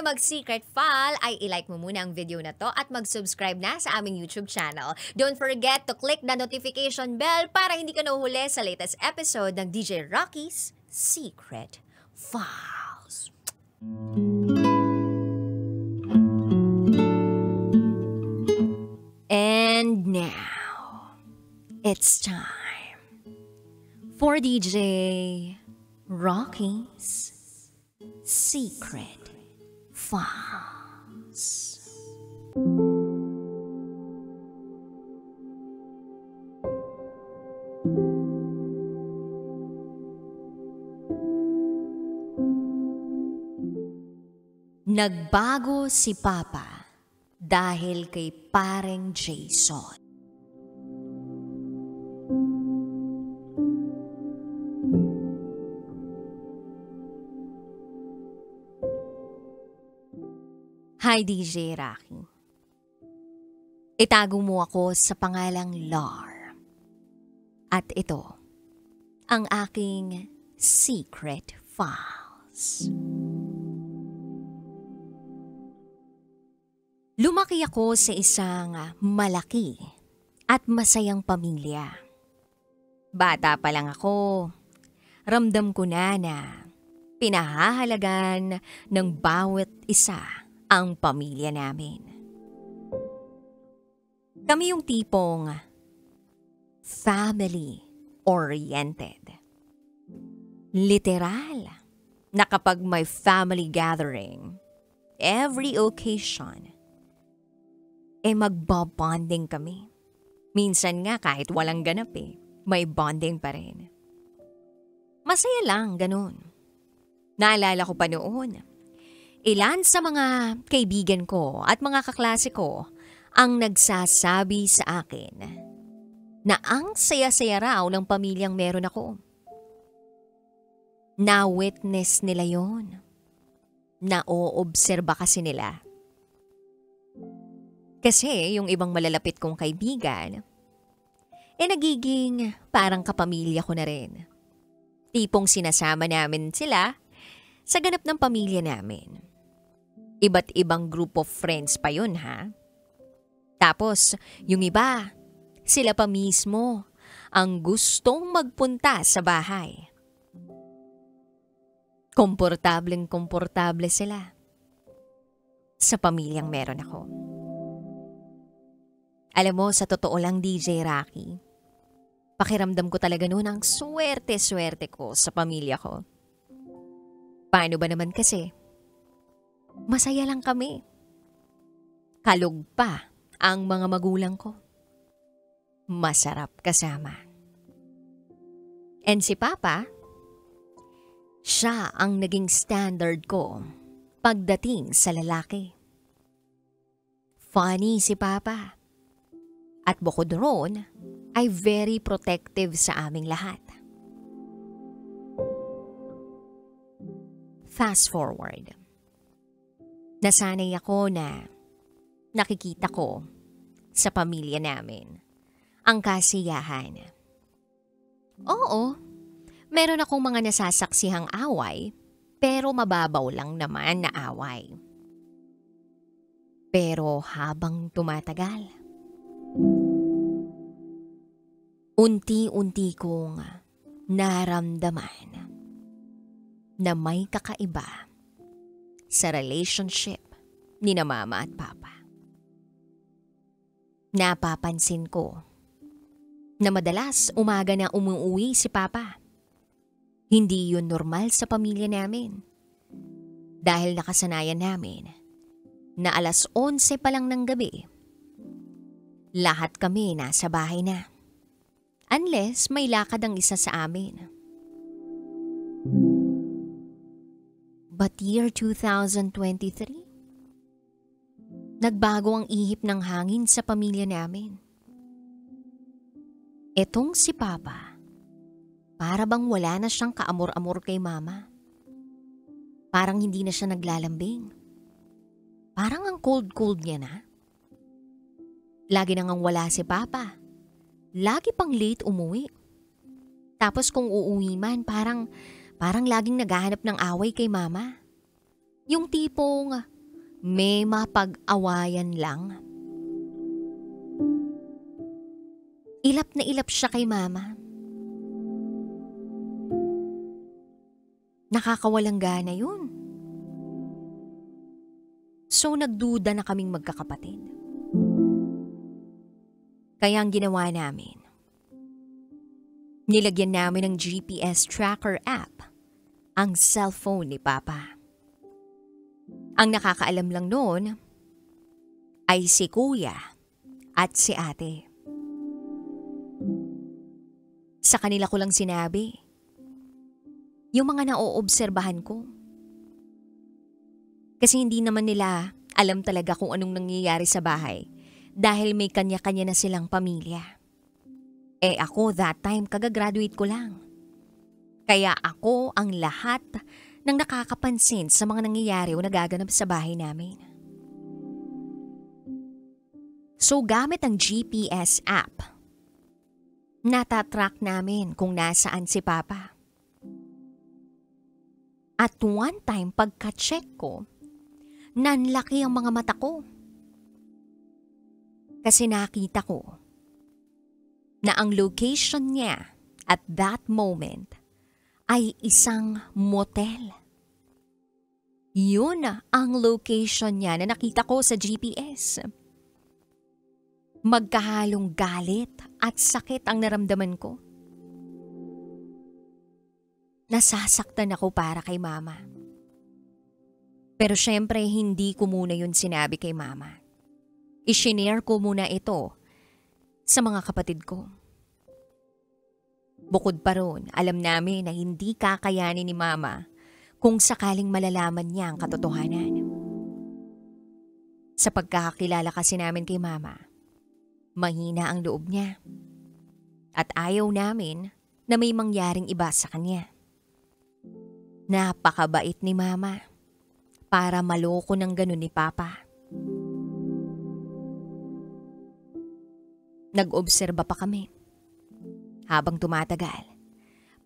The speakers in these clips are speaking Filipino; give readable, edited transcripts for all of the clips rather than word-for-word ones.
tayo mag-secret file, ay ilike mo muna ang video na to at mag-subscribe na sa aming YouTube channel. Don't forget to click the notification bell para hindi ka nahuhuli sa latest episode ng DJ Rocky's Secret Files. And now, it's time for DJ Rocky's Secret Files. Nagbago si Papa dahil kay Pareng Jason. Hi DJ Rocky. Itago mo ako sa pangalang Lar. At ito, ang aking Secret Files. Lumaki ako sa isang malaki at masayang pamilya. Bata pa lang ako, ramdam ko na pinahahalagan ng bawat isa ang pamilya namin. Kami yung tipong family-oriented. Literal na kapag may family gathering, every occasion, magbabonding kami. Minsan nga kahit walang ganap may bonding pa rin. Masaya lang, ganun. Naalala ko pa noon, ilan sa mga kaibigan ko at mga kaklase ko ang nagsasabi sa akin na ang saya-saya raw ng pamilyang meron ako. Na-witness nila yon. Na-oobserba kasi nila. Kasi yung ibang malalapit kong kaibigan, nagiging parang kapamilya ko na rin. Tipong sinasama namin sila sa ganap ng pamilya namin. Iba't ibang group of friends pa yun ha. Tapos yung iba, sila pa mismo ang gustong magpunta sa bahay. Komportableng-komportable sila sa pamilyang meron ako. Alam mo, sa totoo lang DJ Rocky, pakiramdam ko talaga noon ang swerte-swerte ko sa pamilya ko. Paano ba naman kasi? Masaya lang kami. Kalug pa ang mga magulang ko. Masarap kasama. And si Papa, siya ang naging standard ko pagdating sa lalaki. Funny si Papa. At bukod roon, ay very protective sa aming lahat. Fast forward. Nasanay ako na nakikita ko sa pamilya namin ang kasiyahan. Oo, meron akong mga nasasaksihang away, pero mababaw lang naman na away. Pero habang tumatagal, unti-unti kong naramdaman na may kakaiba sa relationship ni na Mama at Papa. Napapansin ko na madalas umaga na umuwi si Papa. Hindi yun normal sa pamilya namin. Dahil nakasanayan namin na 11:00 pa lang ng gabi, lahat kami nasa bahay na. Unless may lakad ang isa sa amin. But year 2023, nagbago ang ihip ng hangin sa pamilya namin. Etong si Papa, para bang wala na siyang kaamor-amor kay Mama. Parang hindi na siya naglalambing. Parang ang cold-cold niya na. Lagi nang wala si Papa. Lagi pang late umuwi. Tapos kung uuwi man, parang laging naghahanap ng away kay Mama. Yung tipong may mapag-awayan lang. Ilap na ilap siya kay mama. Nakakawalang gana yun. So nagduda na kaming magkakapatid. Kaya ang ginawa namin, nilagyan namin ng GPS tracker app ang cellphone ni Papa. Ang nakakaalam lang noon ay si Kuya at si Ate. Sa kanila ko lang sinabi, yung mga naoobserbahan ko. Kasi hindi naman nila alam talaga kung anong nangyayari sa bahay dahil may kanya-kanya na silang pamilya. Ako that time kagagraduate ko lang. Kaya ako ang lahat ng nakakapansin sa mga nangyayari o nagaganap sa bahay namin. So gamit ang GPS app, natatrack namin kung nasaan si Papa. At one time pagka-check ko, nanlaki ang mga mata ko. Kasi nakita ko na ang location niya at that moment ay isang motel. Yun ang location niya na nakita ko sa GPS. Magkahalong galit at sakit ang naramdaman ko. Nasasaktan ako para kay Mama. Pero syempre hindi ko muna yun sinabi kay Mama. I-shinare ko muna ito sa mga kapatid ko. Bukod pa ron, alam namin na hindi kakayanin ni Mama kung sakaling malalaman niya ang katotohanan. Sa pagkakakilala kasi namin kay Mama, mahina ang loob niya. At ayaw namin na may mangyaring iba sa kanya. Napakabait ni Mama para maloko ng ganun ni Papa. Nag-obserba pa kami. Habang tumatagal,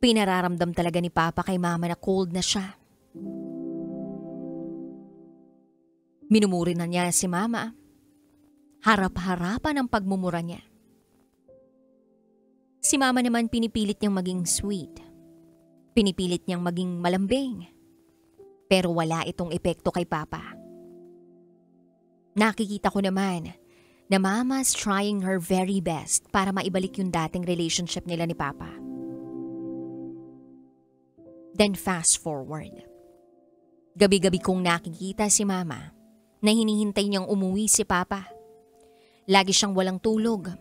pinararamdam talaga ni Papa kay Mama na cold na siya. Minumuri na niya si Mama. Harap-harapan ang pagmumura niya. Si Mama naman pinipilit niyang maging sweet. Pinipilit niyang maging malambing. Pero wala itong epekto kay Papa. Nakikita ko naman na Mama's trying her very best para maibalik yung dating relationship nila ni Papa. Then fast forward. Gabi-gabi kong nakikita si Mama na hinihintay niyang umuwi si Papa. Lagi siyang walang tulog.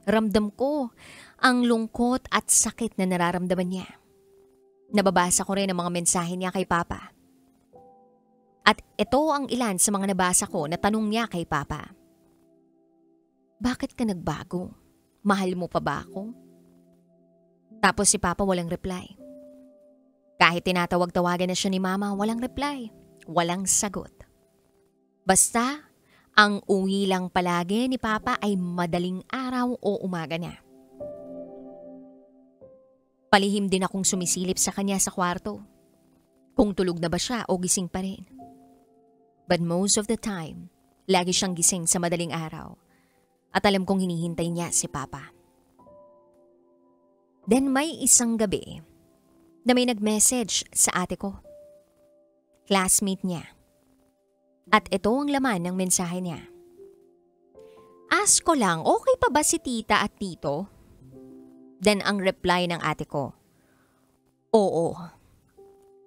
Ramdam ko ang lungkot at sakit na nararamdaman niya. Nababasa ko rin ang mga mensahe niya kay Papa. At ito ang ilan sa mga nabasa ko na tanong niya kay Papa. Bakit ka nagbago? Mahal mo pa ba ako? Tapos si Papa walang reply. Kahit tinatawag-tawagan na siya ni Mama, walang reply. Walang sagot. Basta, ang uwi lang palagi ni Papa ay madaling araw o umaga na. Palihim din akong sumisilip sa kanya sa kwarto. Kung tulog na ba siya o gising pa rin. But most of the time, lagi siyang gising sa madaling araw. At alam kong hinihintay niya si Papa. Then may isang gabi na may nag-message sa ate ko. Classmate niya. At ito ang laman ng mensahe niya. Ask ko lang, okay pa ba si tita at tito? Then ang reply ng ate ko, oo.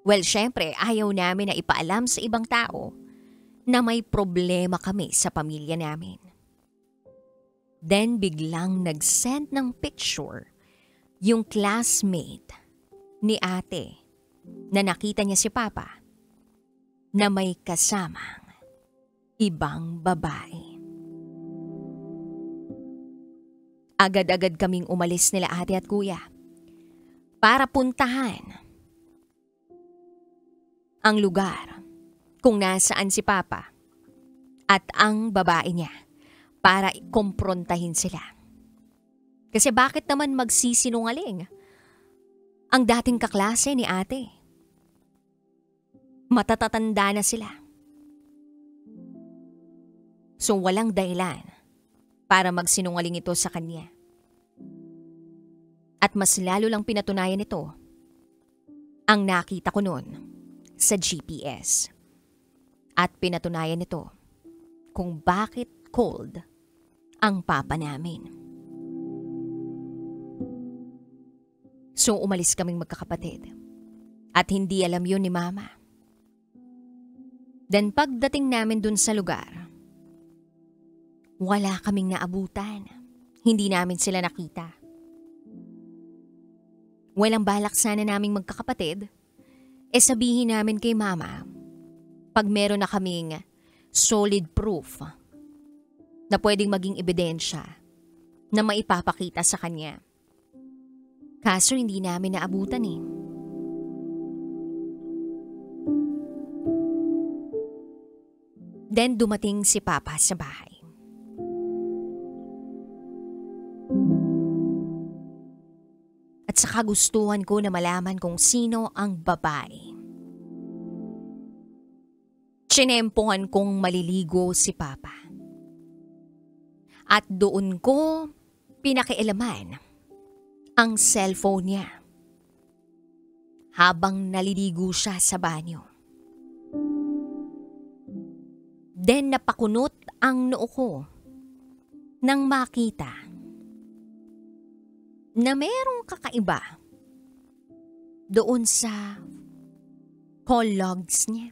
Well, syempre, ayaw namin na ipaalam sa ibang tao na may problema kami sa pamilya namin. Then biglang nag-send ng picture yung classmate ni ate na nakita niya si Papa na may kasamang ibang babae. Agad-agad kaming umalis nila ate at kuya para puntahan ang lugar kung nasaan si Papa at ang babae niya para ikomprontahin sila. Kasi bakit naman magsisinungaling ang dating kaklase ni ate? Matatatanda na sila. So walang dahilan para magsinungaling ito sa kanya. At mas lalo lang pinatunayan ito ang nakita ko noon sa GPS. At pinatunayan nito kung bakit cold ang papa namin. So umalis kaming magkakapatid. At hindi alam yun ni Mama. Then pagdating namin dun sa lugar, wala kaming naabutan. Hindi namin sila nakita. Walang balak sana naming magkakapatid, sabihin namin kay Mama pag meron na kaming solid proof na pwedeng maging ebidensya na maipapakita sa kanya. Kaso hindi namin naabutan eh. Then dumating si Papa sa bahay. At sa kagustuhan ko na malaman kung sino ang babae. Tsinempohan kong maliligo si Papa. At doon ko pinakialaman ang cellphone niya habang naliligo siya sa banyo. Then napakunot ang noo ko nang makita na merong kakaiba doon sa call logs niya.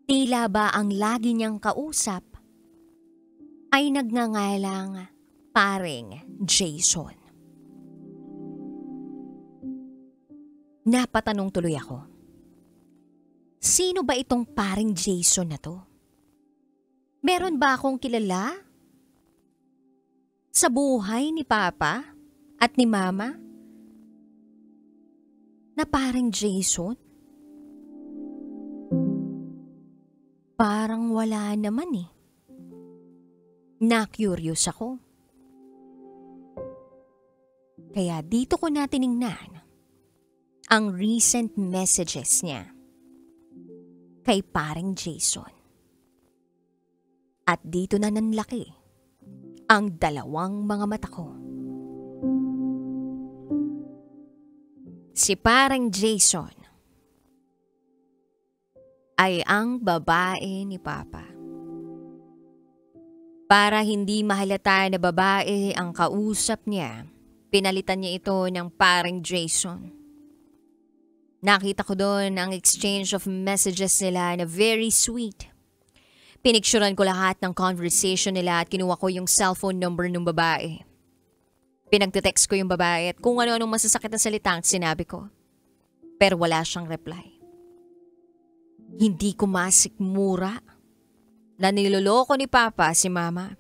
Tila ba ang lagi niyang kausap ay nagngangalang paring Jason. Napatanong tuloy ako. Sino ba itong paring Jason na to? Meron ba akong kilala? Sa buhay ni Papa at ni Mama? Na paring Jason? Parang wala naman eh. Na-curious ako. Kaya dito ko na tiningnan ang recent messages niya kay paring Jason. At dito na nanlaki ang dalawang mga mata ko. Si paring Jason ay ang babae ni Papa. Para hindi mahalata na babae ang kausap niya, pinalitan niya ito ng paring Jason. Nakita ko doon ang exchange of messages nila na very sweet. Pinicturan ko lahat ng conversation nila at kinuha ko yung cellphone number ng babae. Pinagte-text ko yung babae at kung ano-anong masasakit na salita ang sinabi ko. Pero wala siyang reply. Hindi ko masikmura na niloloko ni Papa si Mama.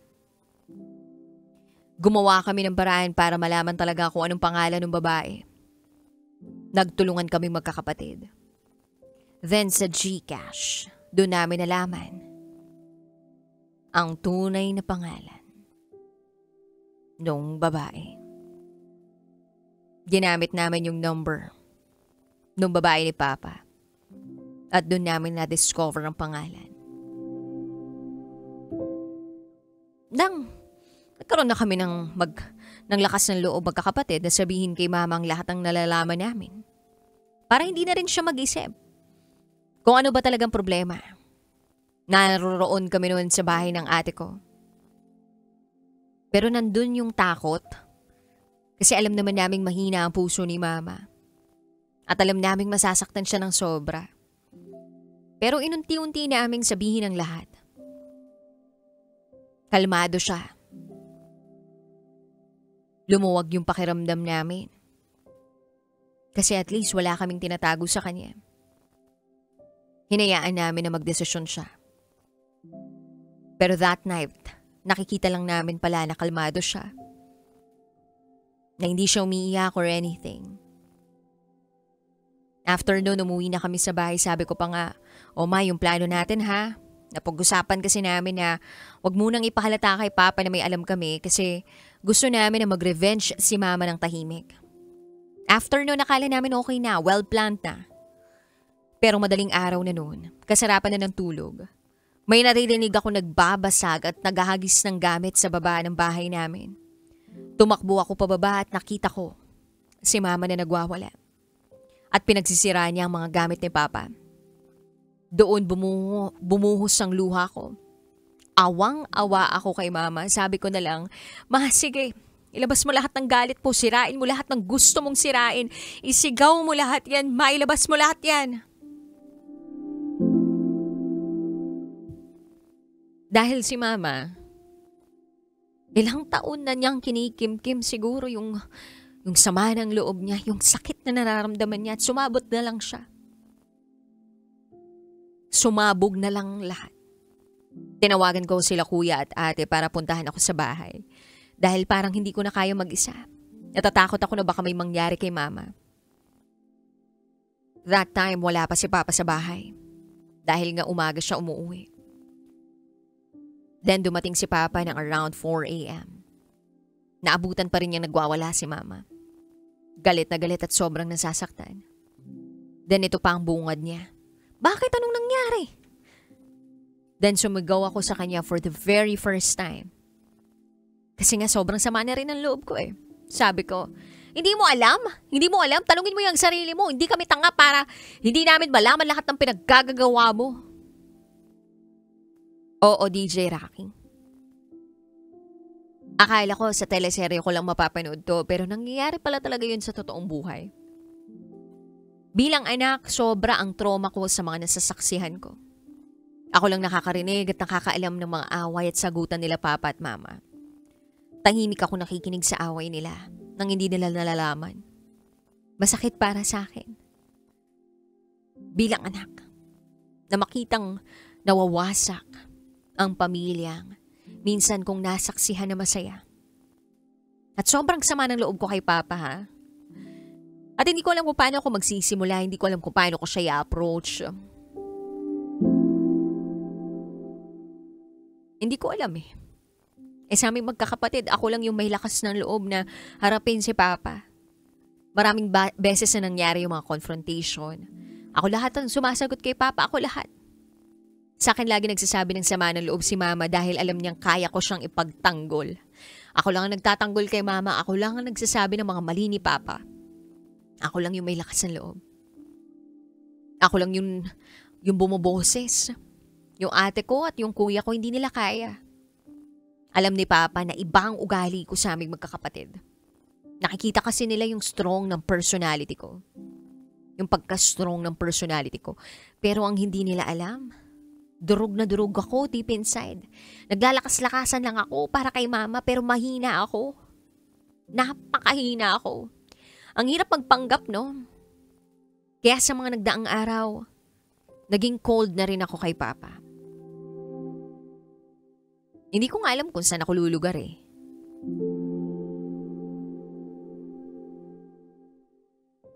Gumawa kami ng paraan para malaman talaga kung anong pangalan ng babae. Nagtulungan kaming magkakapatid. Then sa GCash, doon namin nalaman ang tunay na pangalan nung babae. Ginamit namin yung number nung babae ni Papa at doon namin na-discover ang pangalan. Nagkaroon na kami ng lakas ng loob magkakapatid na sabihin kay Mama ang lahat ng nalalaman namin. Para hindi na rin siya mag-isip kung ano ba talagang problema. Naroroon kami noon sa bahay ng ate ko. Pero nandun yung takot kasi alam naman naming mahina ang puso ni Mama. At alam naming masasaktan siya ng sobra. Pero inunti-unti naming sabihin ang lahat. Kalmado siya. Lumuwag yung pakiramdam namin. Kasi at least wala kaming tinatago sa kanya. Hinayaan namin na magdesisyon siya. Pero that night, nakikita lang namin pala na kalmado siya. Na hindi siya umiiyak or anything. After noon, umuwi na kami sa bahay. Sabi ko pa nga, "O Ma, yung plano natin ha. Napag-usapan kasi namin na wag munang ipahalata kay Papa na may alam kami kasi gusto namin na mag-revenge si Mama ng tahimik." After noon, nakala namin okay na, well-planned na. Pero madaling araw na noon, kasarapan na ng tulog. May naririnig ako nagbabasag at naghahagis ng gamit sa baba ng bahay namin. Tumakbo ako pababa at nakita ko si Mama na nagwawala. At pinagsisiraan niya ang mga gamit ni Papa. Doon bumuhos ang luha ko. Awang-awa ako kay Mama. Sabi ko na lang, Ma, sige, ilabas mo lahat ng galit mo. Sirain mo lahat ng gusto mong sirain. Isigaw mo lahat yan. Mailabas mo lahat yan. Dahil si Mama, ilang taon na niyang kinikimkim siguro yung sama ng loob niya, yung sakit na nararamdaman niya at sumabot na lang siya. Sumabog na lang lahat. Tinawagan ko sila kuya at ate para puntahan ako sa bahay. Dahil parang hindi ko na kaya mag-isa. Natatakot ako na baka may mangyari kay Mama. That time wala pa si Papa sa bahay. Dahil nga umaga siya umuwi. Then dumating si Papa ng around 4 a.m. Naabutan pa rin niyang nagwawala si Mama. Galit na galit at sobrang nasasaktan. Then ito pa ang bungad niya. Bakit? Anong nangyari? Then sumigaw ako sa kanya for the very first time. Kasi nga sobrang sama na rin ang loob ko eh. Sabi ko, hindi mo alam? Hindi mo alam? Tanungin mo yung sarili mo. Hindi kami tanga para hindi namin malaman lahat ng pinaggagawa mo. Oo, DJ Rocky. Akala ko sa teleserye ko lang mapapanood to, pero nangyayari pala talaga yun sa totoong buhay. Bilang anak, sobra ang trauma ko sa mga nasasaksihan ko. Ako lang nakakarinig at nakakaalam ng mga away at sagutan nila Papa at Mama. Tahimik ako nakikinig sa away nila nang hindi nila nalalaman. Masakit para sa akin. Bilang anak, na makitang nawawasak ang pamilyang minsan kong nasaksihan na masaya. At sobrang sama ng loob ko kay Papa, ha? At hindi ko alam kung paano ako magsisimula, hindi ko alam kung paano ko siya i-approach. Hindi ko alam eh. Sa aming magkakapatid, ako lang yung may lakas ng loob na harapin si Papa. Maraming beses na nangyari yung mga confrontation. Ako lahat ang sumasagot kay Papa, ako lahat. Sa akin lagi nagsasabi ng sama ng loob si Mama dahil alam niyang kaya ko siyang ipagtanggol. Ako lang ang nagtatanggol kay Mama, ako lang ang nagsasabi ng mga mali ni Papa. Ako lang yung may lakas ng loob. Ako lang yung bumoboses. Yung ate ko at yung kuya ko hindi nila kaya. Alam ni Papa na iba ang ugali ko sa aming magkakapatid. Nakikita kasi nila yung strong ng personality ko. Yung pagka-strong ng personality ko. Pero ang hindi nila alam, durog na durog ako deep inside. Naglalakas-lakasan lang ako para kay Mama pero mahina ako. Napakahina ako. Ang hirap magpanggap, no? Kaya sa mga nagdaang araw, naging cold na rin ako kay Papa. Hindi ko nga alam kung saan ako lulugar eh.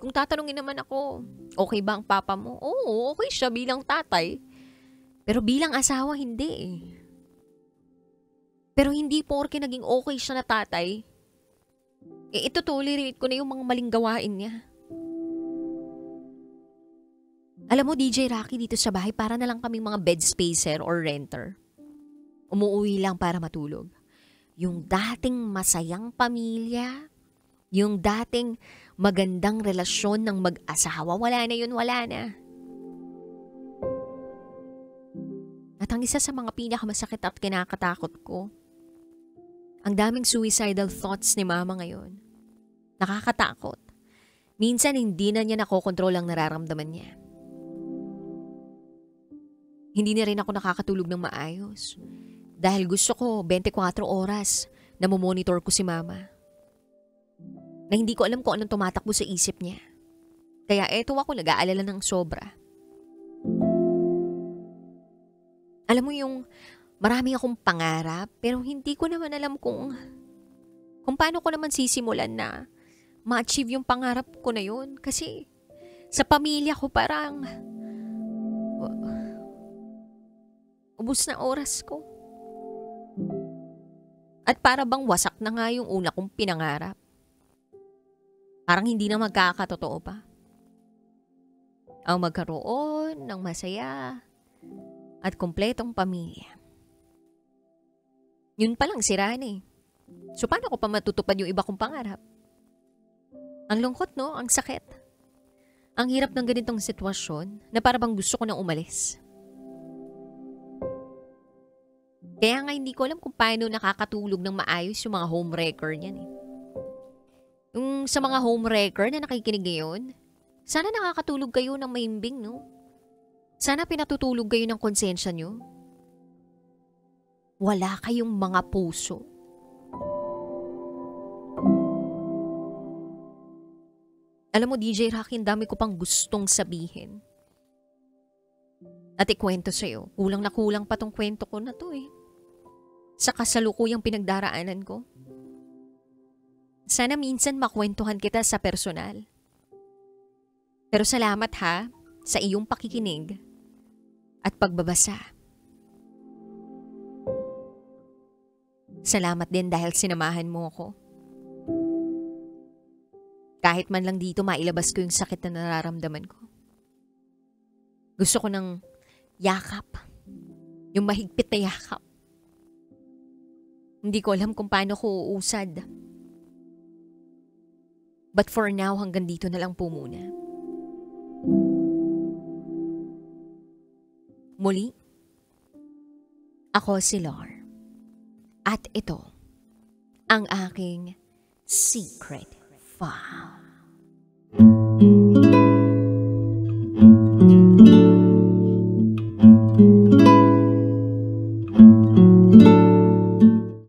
Kung tatanungin naman ako, okay ba ang Papa mo? Oo, okay siya bilang tatay. Pero bilang asawa, hindi eh. Pero hindi porke naging okay siya na tatay, ito tolerate ko na yung mga maling gawain niya. Alam mo, DJ Rocky, dito sa bahay para na lang kaming mga bed spacer or renter. Umuwi lang para matulog. Yung dating masayang pamilya, yung dating magandang relasyon ng mag-asawa, wala na yun, wala na. At ang isa sa mga pinakamasakit at kinakatakot ko, ang daming suicidal thoughts ni Mama ngayon. Nakakatakot. Minsan hindi na niya nakokontrol ang nararamdaman niya. Hindi na rin ako nakakatulog ng maayos. Dahil gusto ko 24 oras na monitor ko si Mama. Na hindi ko alam kung anong tumatakbo sa isip niya. Kaya eto ako nag-aalala ng sobra. Alam mo yung marami akong pangarap pero hindi ko naman alam kung paano ko naman sisimulan na ma-achieve yung pangarap ko na yun. Kasi sa pamilya ko parang ubos na oras ko. At para bang wasak na nga yung una kong pinangarap. Parang hindi na magkakatotoo pa. Ang magkaroon ng masaya at kumpletong pamilya. Yun palang sira na eh. So paano ko pa matutupad yung iba kong pangarap? Ang lungkot no, ang sakit. Ang hirap ng ganitong sitwasyon na para bang gusto ko nang umalis. Kaya nga hindi ko alam kung paano nakakatulog ng maayos yung mga homewrecker niyan eh. Yung sa mga homewrecker na nakikinig ngayon, sana nakakatulog kayo ng mahimbing no? Sana pinatutulog kayo ng konsensya nyo. Wala kayong mga puso. Alam mo DJ Rocky, dami ko pang gustong sabihin. At ikwento sa'yo, kulang na kulang pa tong kwento ko na to eh. Sa kasalukuyang pinagdaraanan ko. Sana minsan makwentuhan kita sa personal. Pero salamat ha sa iyong pakikinig at pagbabasa. Salamat din dahil sinamahan mo ako. Kahit man lang dito mailabas ko yung sakit na nararamdaman ko. Gusto ko ng yakap. Yung mahigpit na yakap. Hindi ko alam kung paano ko uusad. But for now, hanggang dito na lang po muna. Muli, ako si Lor. At ito, ang aking secret file.